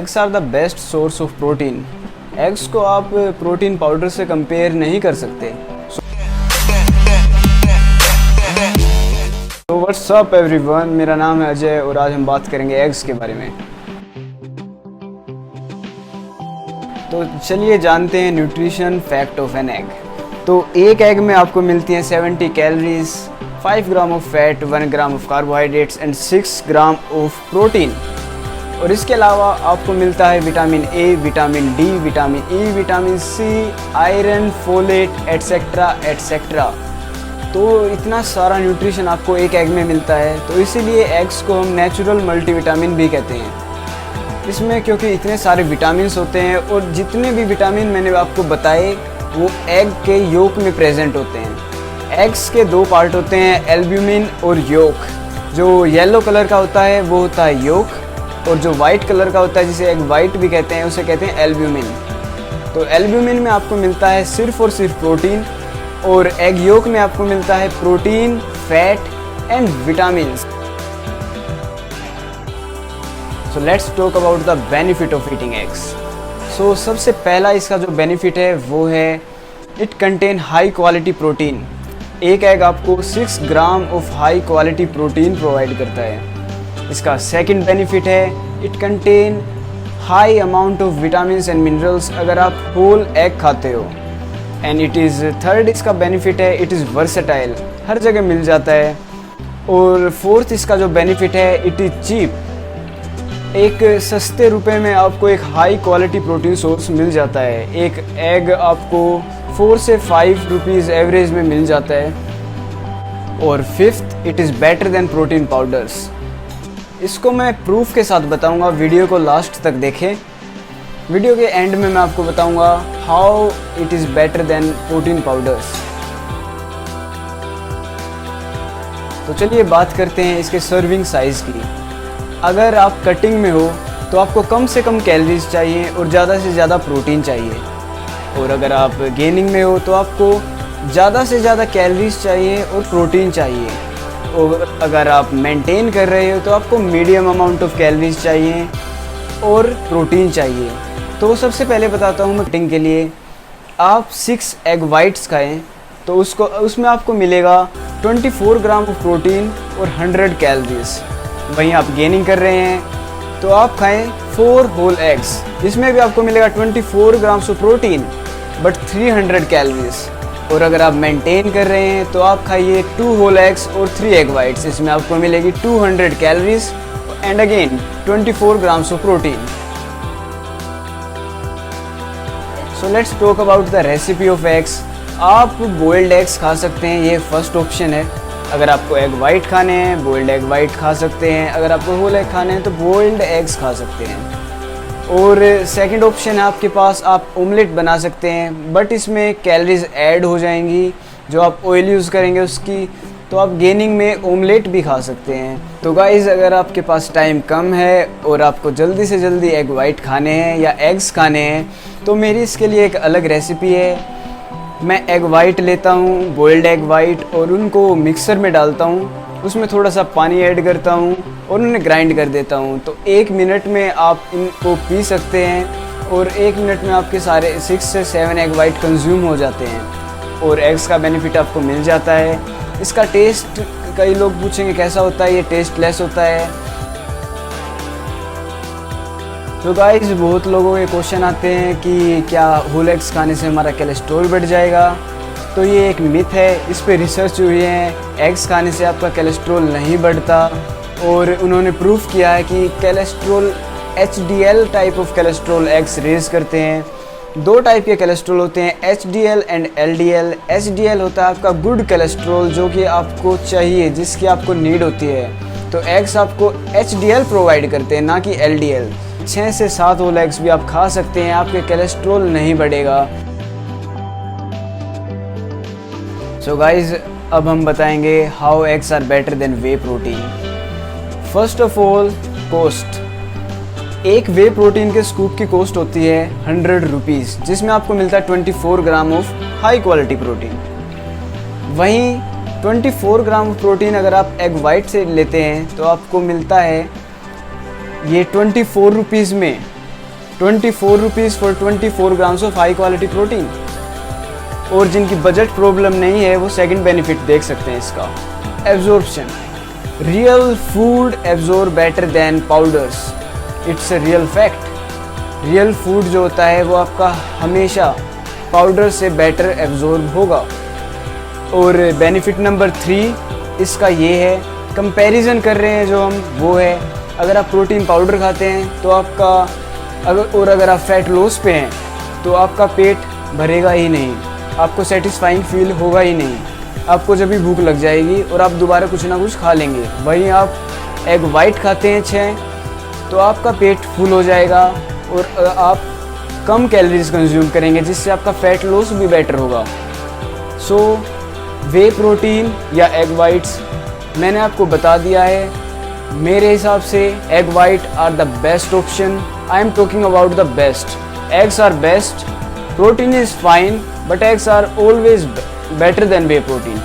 Eggs are the best source of protein. Eggs को आप protein powder से compare नहीं कर सकते। तो व्हाट्स अप एवरीवन, मेरा नाम है अजय और आज हम बात करेंगे एग्स के बारे में। तो चलिए जानते हैं nutrition fact of an egg. तो एक एग में आपको मिलती हैं 70 calories, 5 gram of fat, 1 gram of carbohydrates and 6 gram of protein. और इसके अलावा आपको मिलता है vitamin A, vitamin D, vitamin E, vitamin C, iron, folate etcetera etcetera. तो इतना सारा न्यूट्रिशन आपको एक एग में मिलता है, तो इसीलिए एग्स को हम नेचुरल मल्टीविटामिन भी कहते हैं। इसमें क्योंकि इतने सारे विटामिन्स होते हैं और जितने भी विटामिन मैंने आपको बताए वो एग के योक में प्रेजेंट होते हैं। एग्स के दो पार्ट होते हैं, एल्ब्यूमिन और योक। जो येलो कलर का होता है वो होता है योक, और जो वाइट कलर का होता है जिसे एग वाइट भी कहते हैं उसे कहते हैं एल्ब्यूमिन। तो एल्ब्यूमिन में आपको मिलता है सिर्फ और सिर्फ प्रोटीन, और एग योक में आपको मिलता है protein, fat and vitamins. So let's talk about the benefit of eating eggs. So सबसे पहला इसका जो बेनिफिट है वो है it contain high quality protein. एक एग आपको 6 gram of high quality protein provide करता है। इसका सेकंड बेनिफिट है it contain high amount of vitamins and minerals अगर आप होल एग खाते हो। एंड इट इज़ थर्ड इसका बेनिफिट है इट इज़ वर्सेटाइल, हर जगह मिल जाता है। और फोर्थ इसका जो बेनिफिट है इट इज़ चीप, एक सस्ते रुपए में आपको एक हाई क्वालिटी प्रोटीन सोर्स मिल जाता है। एक एग आपको 4 से 5 रुपीज़ एवरेज में मिल जाता है। और fifth it is better than protein powders. इसको मैं प्रूफ के साथ बताऊंगा, वीडियो को लास्ट तक देखें। वीडियो के एंड में मैं आपको बताऊंगा how it is better than protein powders. तो चलिए बात करते हैं इसके सर्विंग साइज़ की। अगर आप कटिंग में हो तो आपको कम से कम कैलोरीज चाहिए और ज़्यादा से ज़्यादा प्रोटीन चाहिए। और अगर आप गेनिंग में हो तो आपको ज़्यादा से ज़्यादा कैलोरीज चाहिए और प्रोटीन चाहिए। और अगर आप मेंटेन कर रहे हो तो आपको मीडियम अमाउंट ऑफ कैलोरीज चाहिए और प्रोटीन चाहिए। तो सबसे पहले बताता हूँ मैं कटिंग के लिए आप 6 एग वाइट्स खाएं तो उसमें आपको मिलेगा 24 ग्राम ऑफ प्रोटीन और 100 कैलोरीज। वहीं आप गेनिंग कर रहे हैं तो आप खाएं 4 होल एग्स, जिसमें भी आपको मिलेगा 24 grams of protein but 300 calories. और अगर आप मेंटेन कर रहे हैं तो आप खाइए 2 होल एग्स और 3 एग वाइट्स, इसमें आपको मिलेगी 200 calories and again 24 grams of protein. So let's talk about the recipe of eggs. आप बॉइल्ड एग्स खा सकते हैं, ये फर्स्ट ऑप्शन है। अगर आपको एग वाइट खाने हैं बॉइल्ड एग वाइट खा सकते हैं, अगर आपको होल एग खाने हैं तो बॉइल्ड एग्स खा सकते हैं। और सेकंड ऑप्शन है आपके पास, आप ऑमलेट बना सकते हैं, बट इसमें कैलोरीज ऐड हो जाएंगी जो आप ऑयल यूज़ करेंगे उसकी, तो आप गेनिंग में ऑमलेट भी खा सकते हैं। तो गाइज़ अगर आपके पास टाइम कम है और आपको जल्दी से जल्दी एग वाइट खाने हैं या एग्स खाने हैं तो मेरी इसके लिए एक अलग रेसिपी है। मैं एग वाइट लेता हूँ, बॉइल्ड एग वाइट, और उनको मिक्सर में डालता हूँ, उसमें थोड़ा सा पानी ऐड करता हूँ और उन्हें ग्राइंड कर देता हूँ। तो 1 मिनट में आप इनको पी सकते हैं और 1 मिनट में आपके सारे 6 से 7 एग वाइट कंज्यूम हो जाते हैं और एग्स का बेनिफिट आपको मिल जाता है। इसका टेस्ट कई लोग पूछेंगे कैसा होता है, ये टेस्टलेस होता है। तो गाइस बहुत लोगों के क्वेश्चन आते हैं कि क्या होल एग्स खाने से हमारा कोलेस्ट्रॉल बढ़ जाएगा। तो ये एक मिथ है, इस पे रिसर्च हुई है। एग्स खाने से आपका कोलेस्ट्रॉल नहीं बढ़ता और उन्होंने प्रूफ किया है कि cholesterol HDL type of cholesterol eggs raise करते हैं। 2 टाइप के कोलेस्ट्रॉल होते हैं, HDL एंड LDL। HDL होता है आपका गुड कोलेस्ट्रॉल जो कि आपको चाहिए, जिसकी आपको नीड होती है। तो एग्स आपको HDL प्रोवाइड करते हैं, ना कि LDL। 6 से 7 होल एग्स भी आप खा सकते हैं, आपके कोलेस्ट्रॉल नहीं बढ़ेगा। सो गाइज अब हम बताएंगे how eggs are better than whey protein. First of all cost. एक वे प्रोटीन के स्कूप की कॉस्ट होती है 100 रुपीज़, जिसमें आपको मिलता है 24 gram of high quality protein. वहीं 24 ग्राम ऑफ प्रोटीन अगर आप एग वाइट से लेते हैं तो आपको मिलता है ये 24 रुपीज़ में 24 rupees for 24 grams of high quality protein. और जिनकी बजट प्रॉब्लम नहीं है वो सेकंड बेनिफिट देख सकते हैं इसका, absorption. Real food absorb better than powders, it's a real fact. Real food जो होता है वो आपका हमेशा पाउडर से बेटर एब्जॉर्ब होगा। और बेनिफिट नंबर 3 इसका ये है, कंपैरिजन कर रहे हैं जो हम, वो है अगर आप प्रोटीन पाउडर खाते हैं तो आपका अगर आप फैट लॉस पे हैं तो आपका पेट भरेगा ही नहीं, आपको सेटिस्फाइंग फील होगा ही नहीं, आपको जब भी भूख लग जाएगी और आप दोबारा कुछ ना कुछ खा लेंगे। वहीं आप एग वाइट खाते हैं 6 तो आपका पेट फुल हो जाएगा और आप कम कैलोरीज कंज्यूम करेंगे जिससे आपका फैट लॉस भी बेटर होगा। सो वे प्रोटीन या एग वाइट्स मैंने आपको बता दिया है। मेरे हिसाब से egg white are the best option. I am talking about the best. Eggs are best, protein is fine, but eggs are always better than whey protein.